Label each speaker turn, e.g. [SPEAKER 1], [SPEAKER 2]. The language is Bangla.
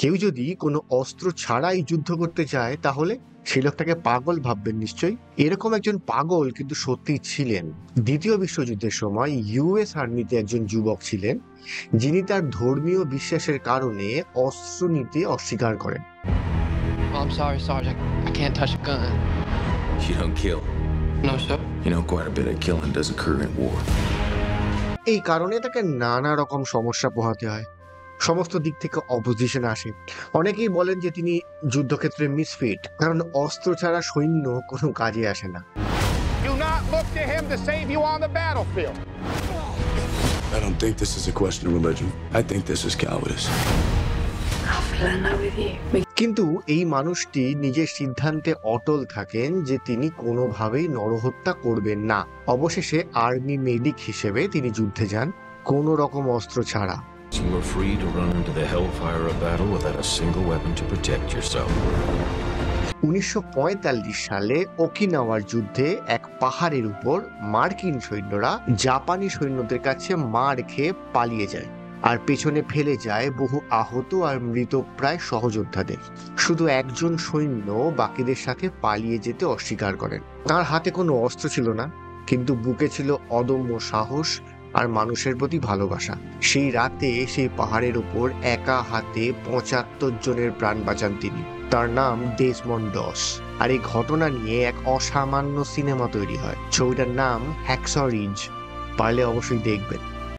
[SPEAKER 1] কেউ যদি কোনো অস্ত্র ছাড়াই যুদ্ধ করতে চায় তাহলে সেই লোকটাকে পাগল ভাববেন নিশ্চয়ই। এরকম একজন পাগল কিন্তু সত্যিই ছিলেন। দ্বিতীয় বিশ্বযুদ্ধের সময় ইউএস আর্মিতে একজন যুবক ছিলেন যিনি তার ধর্মীয় বিশ্বাসের কারণে অস্ত্র নিতে অস্বীকার করেন।
[SPEAKER 2] Oh, I'm sorry, Sergeant. I can't touch a gun.
[SPEAKER 3] You don't kill.
[SPEAKER 2] No, sir.
[SPEAKER 3] You know, quite a bit of killing does occur in war.
[SPEAKER 1] এই কারণে তাকে নানা রকম সমস্যা পোহাতে হয়, সমস্ত দিক থেকে অপোজিশন আসে। অনেকেই বলেন যে তিনি যুদ্ধক্ষেত্রে মিসফিট, কারণ অস্ত্র ছাড়া সৈন্য কোনো কাজে আসে না।
[SPEAKER 4] Do not look to him to save you on the battlefield.
[SPEAKER 5] I don't think this is a question of religion. I think this is cowardice.
[SPEAKER 6] I'll fill in that with you.
[SPEAKER 1] কিন্তু এই মানুষটি নিজের সিদ্ধান্তে অটল থাকেন যে তিনি কোনোভাবেই নরহত্যা করবেন না। অবশেষে আর্মি মেডিক হিসেবে তিনি যুদ্ধে যান, কোনো রকম অস্ত্র ছাড়া।
[SPEAKER 7] You were free to run into the hellfire of battle without a single weapon to protect yourself.
[SPEAKER 1] 1945 সালে ওকিনাওয়ার যুদ্ধে এক পাহাড়ের উপর মার্কিন সৈন্যরা জাপানি সৈন্যদের কাছে মার খেয়ে পালিয়ে যায় আর পেছনে ফেলে যায় বহু আহত আর মৃতপ্রায় সহযোদ্ধাদের। শুধু একজন সৈন্য বাকিদের সাথে পালিয়ে যেতে অস্বীকার করেন। তার হাতে কোনো অস্ত্র ছিল না, কিন্তু বুকে ছিল অদম্য সাহস আর মানুষের প্রতি ভালোবাসা। সেই রাতে সেই পাহাড়ের উপর একা হাতে 75 জনের প্রাণ বাঁচান তিনি। তার নাম ডেসমন্ড ডস। আর এই ঘটনা নিয়ে এক অসামান্য সিনেমা তৈরি হয়। ছবিটার নাম হ্যাকসর রিজ। পারলে অবশ্যই দেখবেন।